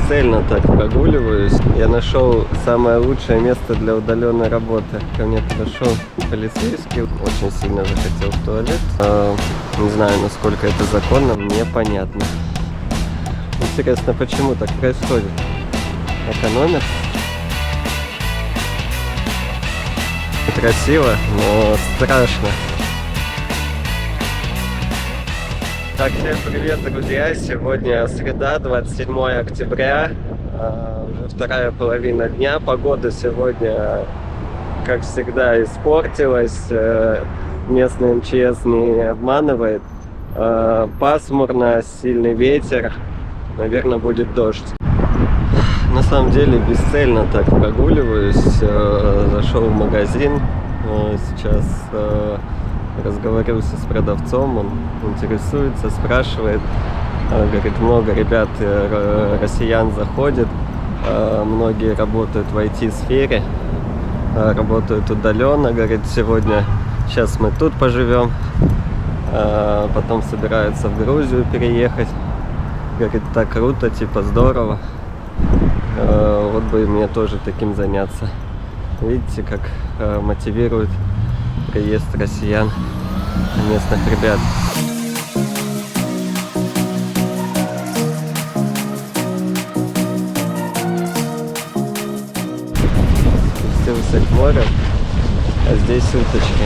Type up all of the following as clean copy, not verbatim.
бесцельно так прогуливаюсь. Я нашел самое лучшее место для удаленной работы. Ко мне подошел полицейский, очень сильно захотел в туалет. Не знаю, насколько это законно, мне понятно. Интересно, почему так происходит? Экономят? Красиво, но страшно. Так, всем привет, друзья! Сегодня среда, 27 октября, уже вторая половина дня. Погода сегодня, как всегда, испортилась. Местный МЧС не обманывает. Пасмурно, сильный ветер. Наверное, будет дождь. На самом деле бесцельно так прогуливаюсь. Зашел в магазин. Сейчас разговаривался с продавцом. Он интересуется, спрашивает. Говорит, много ребят, россиян заходит. Многие работают в IT-сфере. Работают удаленно. Говорит, сейчас мы тут поживем. Потом собираются в Грузию переехать. Говорит, так круто, типа здорово. Вот бы мне тоже таким заняться. Видите, как мотивирует приезд россиян, местных ребят. Спустился к морю, а здесь уточки.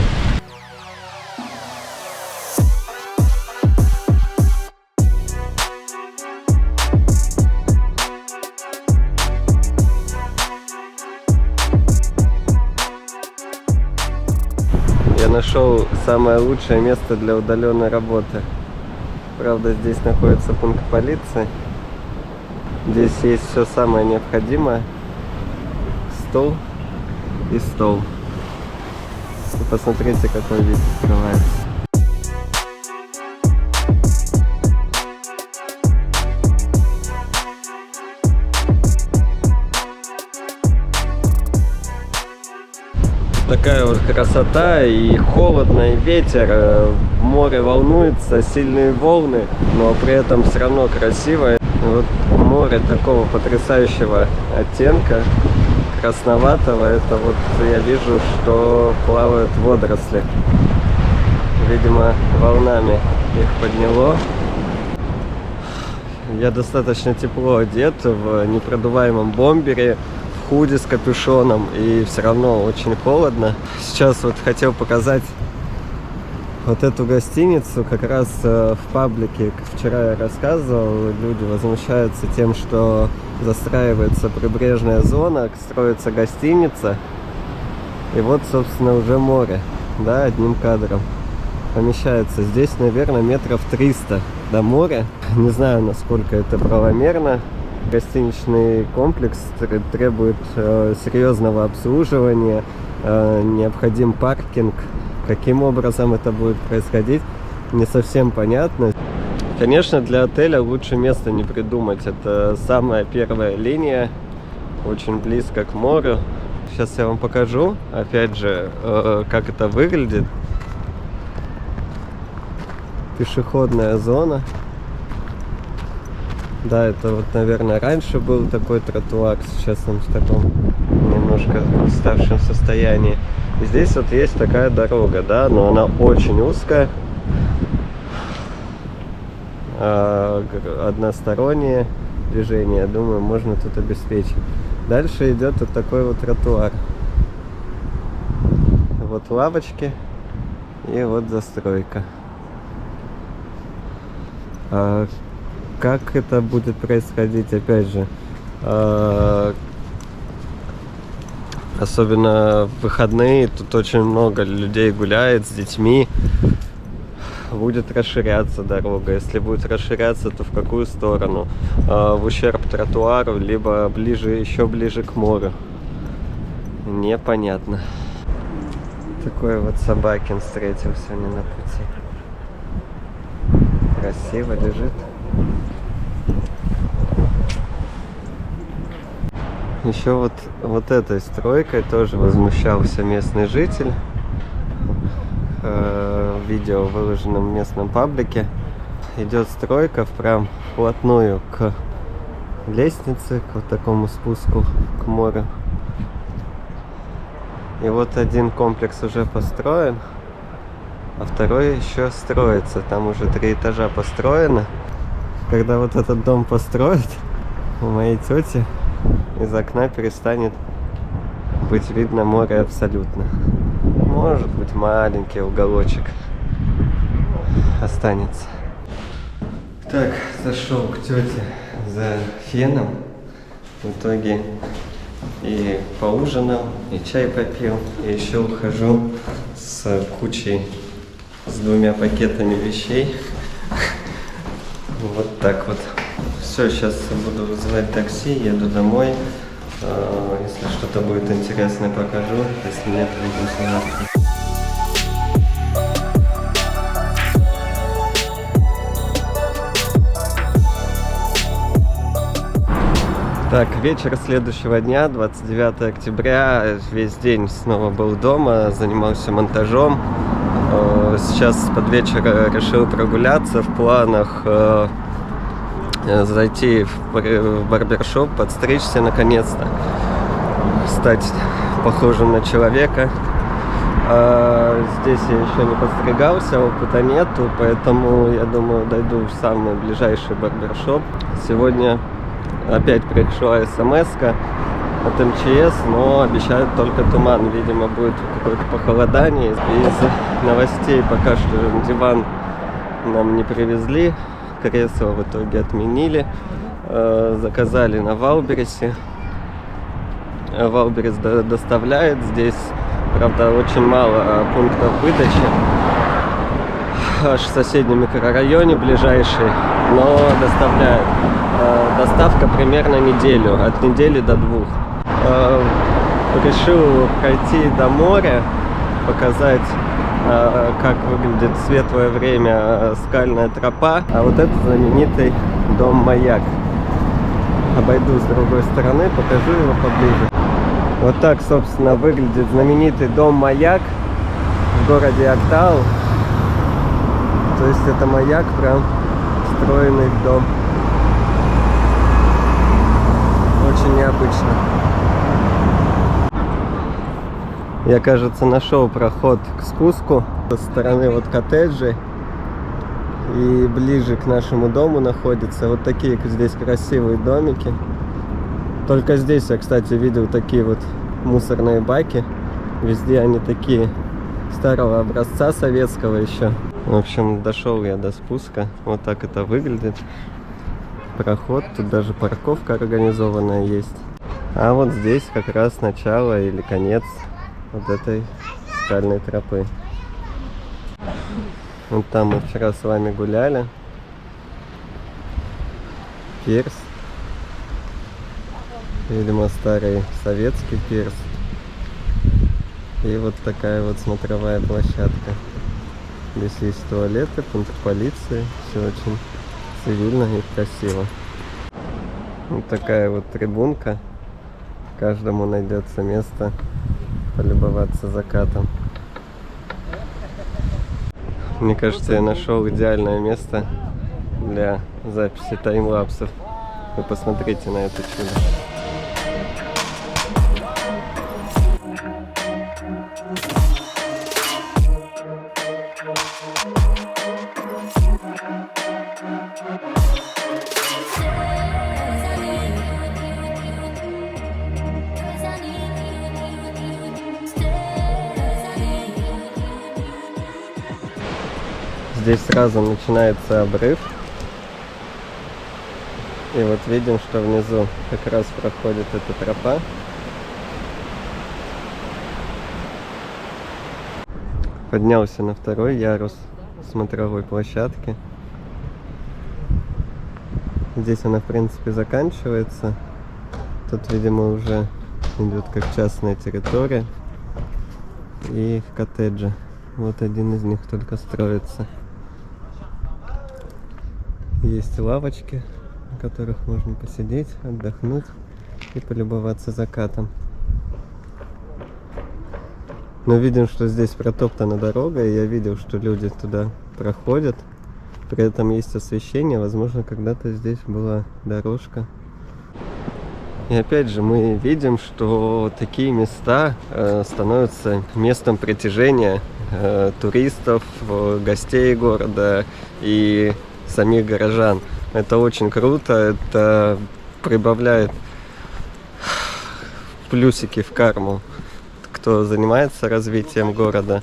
Я нашел самое лучшее место для удаленной работы. Правда, здесь находится пункт полиции. Здесь есть все самое необходимое. Стол и стол. И посмотрите, какой вид открывается. Такая вот красота, и холодно, и ветер, море волнуется, сильные волны, но при этом все равно красиво. Вот море такого потрясающего оттенка, красноватого, это вот я вижу, что плавают водоросли. Видимо, волнами их подняло. Я достаточно тепло одет в непродуваемом бомбере, худи с капюшоном, и все равно очень холодно. Сейчас вот хотел показать вот эту гостиницу. Как раз в паблике вчера я рассказывал, люди возмущаются тем, что застраивается прибрежная зона, строится гостиница, и вот, собственно, уже море, да, одним кадром помещается. Здесь, наверное, метров 300 до моря. Не знаю, насколько это правомерно. Гостиничный комплекс требует серьезного обслуживания, необходим паркинг. Каким образом это будет происходить, не совсем понятно. Конечно, для отеля лучше места не придумать. Это самая первая линия, очень близко к морю. Сейчас я вам покажу, опять же, как это выглядит. Пешеходная зона. Да, это вот, наверное, раньше был такой тротуар, сейчас он в таком немножко уставшем состоянии. И здесь вот есть такая дорога, да, но она очень узкая, одностороннее движение, думаю, можно тут обеспечить. Дальше идет вот такой вот тротуар. Вот лавочки и вот застройка. Как это будет происходить, опять же, особенно в выходные, тут очень много людей гуляет с детьми, будет расширяться дорога. Если будет расширяться, то в какую сторону? В ущерб тротуару, либо ближе, еще ближе к морю? Непонятно. Такой вот собакин встретил сегодня на пути. Красиво лежит. Еще вот этой стройкой тоже возмущался местный житель. Видео выложено в местном паблике. Идет стройка прям вплотную к лестницы к вот такому спуску к морю. И вот один комплекс уже построен, а второй еще строится. Там уже 3 этажа построено. Когда вот этот дом построят, у моей тети из окна перестанет быть видно море абсолютно. Может быть, маленький уголочек останется. Так, зашел к тете за феном. В итоге и поужинал, и чай попил, и еще ухожу с кучей, с 2 пакетами вещей. Вот так вот. Все, сейчас буду вызывать такси, еду домой. Если что-то будет интересное, покажу. Если нет, увидимся завтра. Так, вечер следующего дня, 29 октября, весь день снова был дома, занимался монтажом. Сейчас под вечер решил прогуляться, в планах зайти в барбершоп, подстричься наконец-то, стать похожим на человека. Здесь я еще не подстригался, опыта нету, поэтому я думаю, дойду в самый ближайший барбершоп. Сегодня опять пришла смс-ка от МЧС, но обещают только туман. Видимо, будет какое-то похолодание. Из новостей пока что диван нам не привезли. Кресло в итоге отменили. Заказали на Валбересе. Валберес доставляет. Здесь, правда, очень мало пунктов выдачи. Аж в соседнем микрорайоне ближайший, но доставляет. Доставка примерно неделю, от недели до 2. Решил пройти до моря, показать, как выглядит в светлое время скальная тропа. А вот это знаменитый дом Маяк. Обойду с другой стороны, покажу его поближе. Вот так, собственно, выглядит знаменитый дом Маяк в городе Актау. То есть это маяк, прям встроенный в дом. Очень необычно. Я, кажется, нашел проход к спуску со стороны вот коттеджей. И ближе к нашему дому находятся вот такие здесь красивые домики. Только здесь я, кстати, видел такие вот мусорные баки. Везде они такие старого образца, советского еще. В общем, дошел я до спуска. Вот так это выглядит. Проход, тут даже парковка организованная есть. А вот здесь как раз начало или конец вот этой скальной тропы. Вот там мы вчера с вами гуляли. Пирс. Видимо, старый советский пирс. И вот такая вот смотровая площадка. Здесь есть туалеты, пункт полиции. Все очень цивильно и красиво. Вот такая вот трибунка. Каждому найдется место полюбоваться закатом. Мне кажется, я нашел идеальное место для записи таймлапсов. Вы посмотрите на это чудо. Здесь сразу начинается обрыв. И вот видим, что внизу как раз проходит эта тропа. Поднялся на 2-й ярус смотровой площадки. Здесь она, в принципе, заканчивается. Тут, видимо, уже идет как частная территория. И коттеджи. Вот один из них только строится. Есть лавочки, на которых можно посидеть, отдохнуть и полюбоваться закатом. Но видим, что здесь протоптана дорога, и я видел, что люди туда проходят. При этом есть освещение, возможно, когда-то здесь была дорожка И опять же мы видим, что такие места становятся местом притяжения туристов, гостей города и самих горожан. Это очень круто, это прибавляет плюсики в карму, кто занимается развитием города.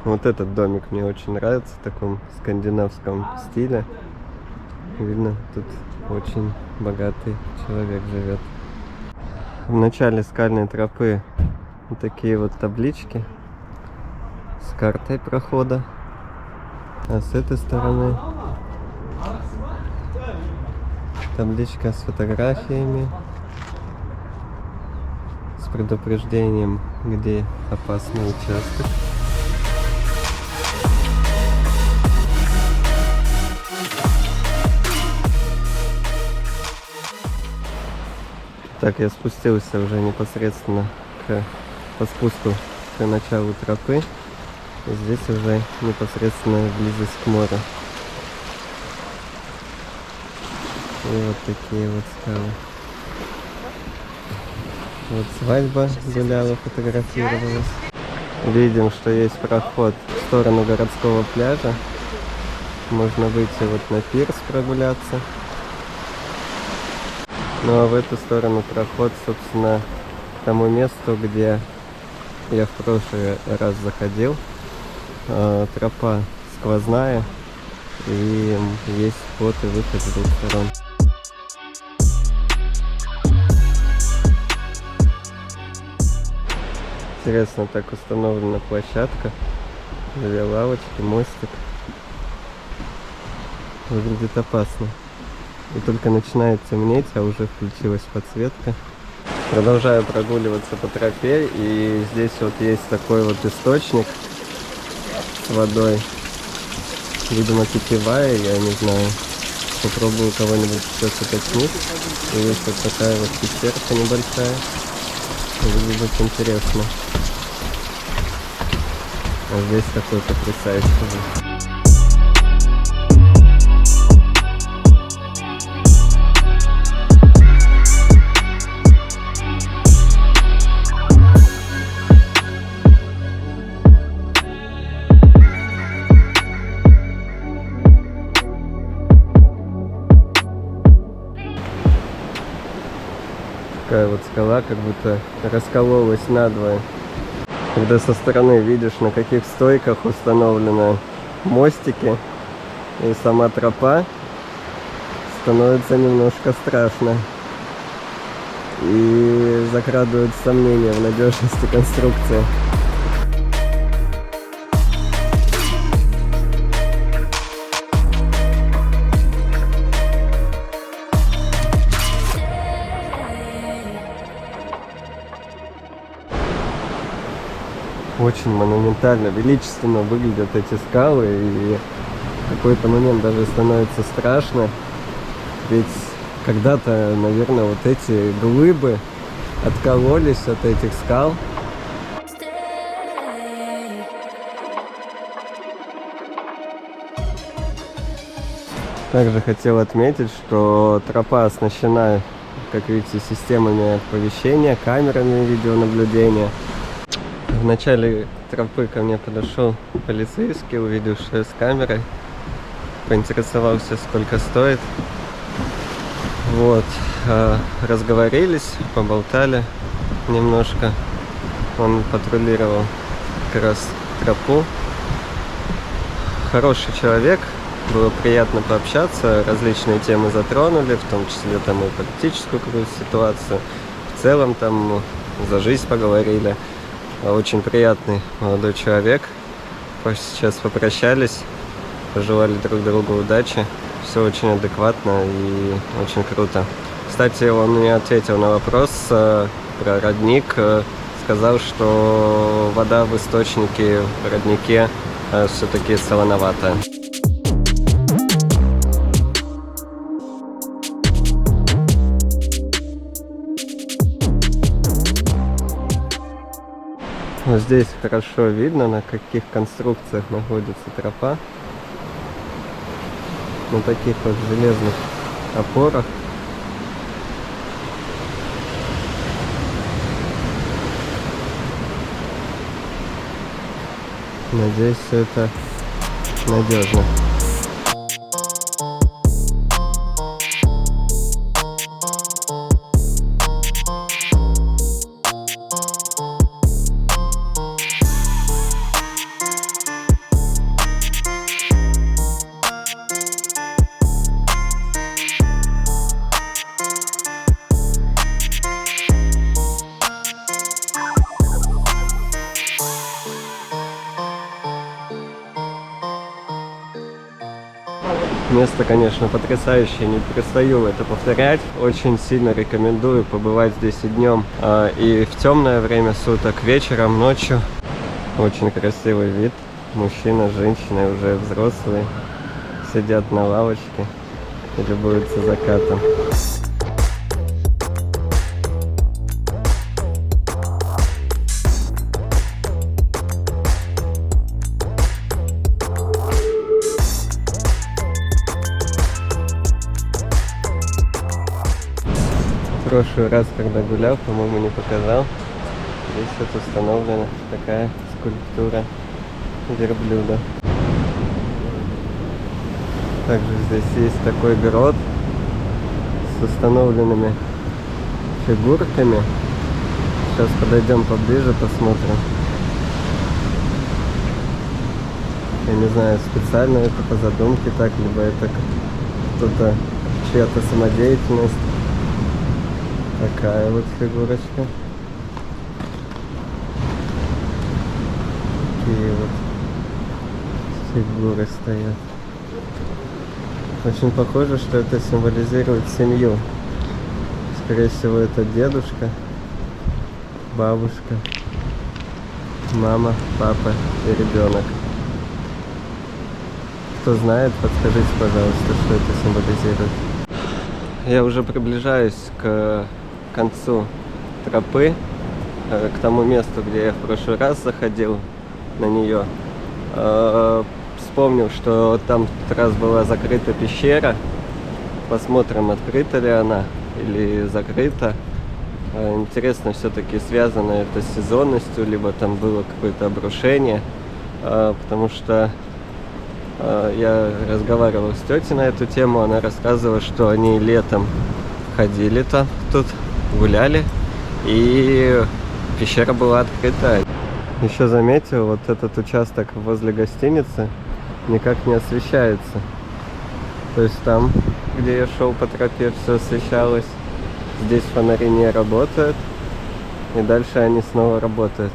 Вот этот домик мне очень нравится, в таком скандинавском стиле. Видно, тут очень богатый человек живет. В начале скальной тропы вот такие вот таблички с картой прохода. А с этой стороны табличка с фотографиями, с предупреждением, где опасный участок. Так, я спустился уже непосредственно по спуску к началу тропы. И здесь уже непосредственно близость к морю. И вот такие вот скалы. Вот свадьба гуляла, фотографировалась. Видим, что есть проход в сторону городского пляжа. Можно выйти вот на пирс прогуляться. Ну а в эту сторону проход, собственно, к тому месту, где я в прошлый раз заходил. Тропа сквозная, и есть вход и выход с двух сторон. Интересно, так установлена площадка, две лавочки, мостик. Выглядит опасно. И только начинает темнеть, а уже включилась подсветка. Продолжаю прогуливаться по тропе, и здесь вот есть такой вот источник с водой. Видимо, питьевая, я не знаю. Попробую кого-нибудь сейчас уточнить. И есть вот такая вот пещерка небольшая. Выглядит интересно. А здесь такой потрясающий вид. Такая вот скала как будто раскололась надвое. Когда со стороны видишь, на каких стойках установлены мостики и сама тропа, становится немножко страшно. И закрадывают сомнения в надежности конструкции. Очень монументально, величественно выглядят эти скалы, и в какой-то момент даже становится страшно. Ведь когда-то, наверное, вот эти глыбы откололись от этих скал. Также хотел отметить, что тропа оснащена, как видите, системами оповещения, камерами видеонаблюдения. В начале тропы ко мне подошел полицейский, увидел, что я с камерой, поинтересовался, сколько стоит. Вот, разговорились, поболтали немножко. Он патрулировал как раз тропу. Хороший человек, было приятно пообщаться, различные темы затронули, в том числе там и политическую какую-то ситуацию. В целом там за жизнь поговорили. Очень приятный молодой человек. Сейчас попрощались, пожелали друг другу удачи. Все очень адекватно и очень круто. Кстати, он мне ответил на вопрос про родник. Сказал, что вода в источнике, в роднике все-таки солоноватая. Вот здесь хорошо видно, на каких конструкциях находится тропа. На таких вот железных опорах. Надеюсь, все это надежно. Место, конечно, потрясающее, не перестаю это повторять. Очень сильно рекомендую побывать здесь и днем, и в темное время суток, вечером, ночью. Очень красивый вид. Мужчина, женщина, уже взрослые, сидят на лавочке и любуются закатом. В прошлый раз, когда гулял, по-моему, не показал. Здесь вот установлена такая скульптура верблюда. Также здесь есть такой грот с установленными фигурками. Сейчас подойдем поближе, посмотрим. Я не знаю, специально это по задумке так, либо это кто-то, чья-то самодеятельность. Такая вот фигурочка. Такие вот фигуры стоят. Очень похоже, что это символизирует семью. Скорее всего, это дедушка, бабушка, мама, папа и ребенок. Кто знает, подскажите, пожалуйста, что это символизирует. Я уже приближаюсь к концу тропы, к тому месту, где я в прошлый раз заходил на нее. Вспомнил, что там в тот раз была закрыта пещера. Посмотрим, открыта ли она или закрыта. Интересно, все-таки связано это с сезонностью, либо там было какое-то обрушение, потому что я разговаривал с тетей на эту тему, она рассказывала, что они летом ходили там, тут гуляли, и пещера была открыта. Еще заметил, вот этот участок возле гостиницы никак не освещается. То есть там, где я шел по тропе, все освещалось. Здесь фонари не работают, и дальше они снова работают.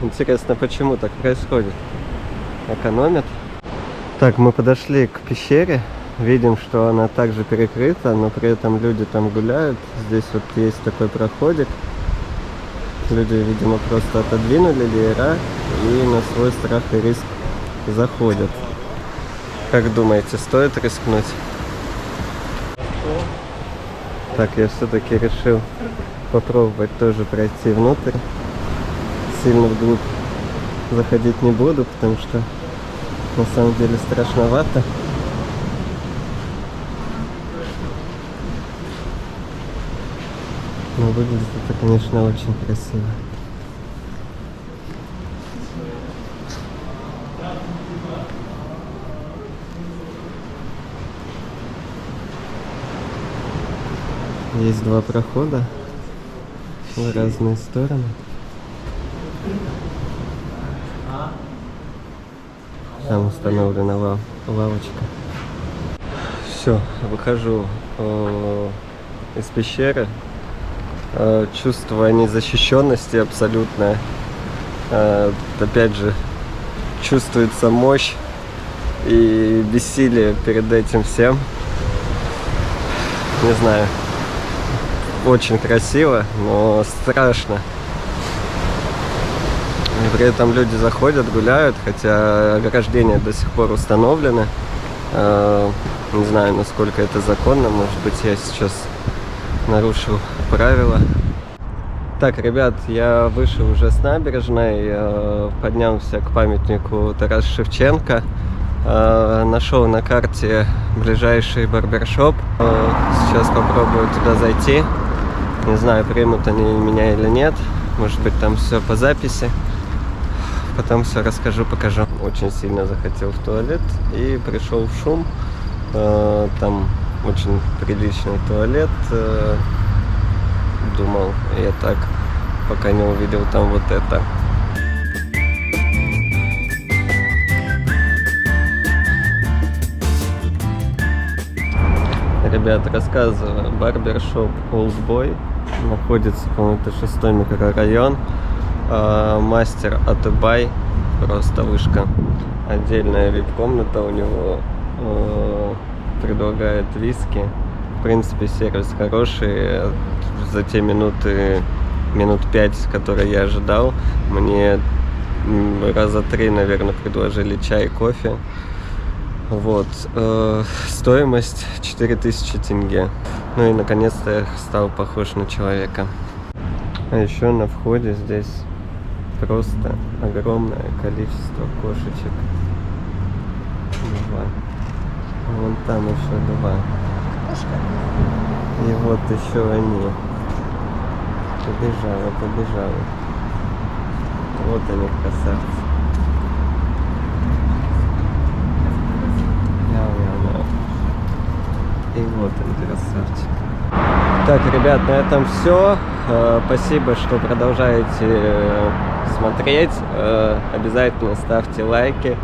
Интересно, почему так происходит? Экономят? Так, мы подошли к пещере. Видим, что она также перекрыта, но при этом люди там гуляют. Здесь вот есть такой проходик. Люди, видимо, просто отодвинули леера и на свой страх и риск заходят. Как думаете, стоит рискнуть? Так, я все-таки решил попробовать тоже пройти внутрь. Сильно вглубь заходить не буду, потому что на самом деле страшновато. Но выглядит это, конечно, очень красиво. Есть два прохода в разные стороны. Там установлена лавочка. Все, выхожу из пещеры. Чувство незащищенности абсолютное. Опять же, чувствуется мощь и бессилие перед этим всем. Не знаю. Очень красиво, но страшно. И при этом люди заходят, гуляют, хотя ограждения до сих пор установлены. Не знаю, насколько это законно. Может быть, я сейчас нарушил правила. Так, ребят, я вышел уже с набережной, поднялся к памятнику Тараса Шевченко, нашел на карте ближайший барбершоп. Сейчас попробую туда зайти. Не знаю, примут они меня или нет. Может быть, там все по записи. Потом все расскажу, покажу. Очень сильно захотел в туалет и пришел в ШУМ. Там очень приличный туалет. Думал, я так, пока не увидел там вот это. Ребят, рассказываю. Барбершоп Oldboy. Находится, по-моему, это 6-й микрорайон. Мастер Атыбай. Просто вышка. Отдельная вип-комната у него. Предлагает виски. В принципе, сервис хороший. За те минут 5, которые я ожидал, мне раза 3, наверное, предложили чай, кофе. Вот. Стоимость 4000 тенге. Ну и наконец-то я стал похож на человека. А еще на входе здесь просто огромное количество кошечек. 2. Вон там еще 2. И вот еще они. Побежала. Вот они, красавцы. И вот он, красавчик. Так, ребят, на этом все. Спасибо, что продолжаете смотреть. Обязательно ставьте лайки,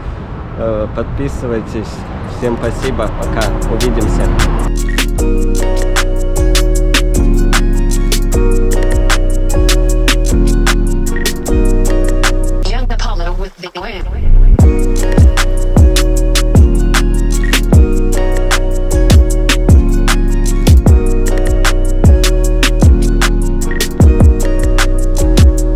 подписывайтесь. Всем спасибо, пока, увидимся.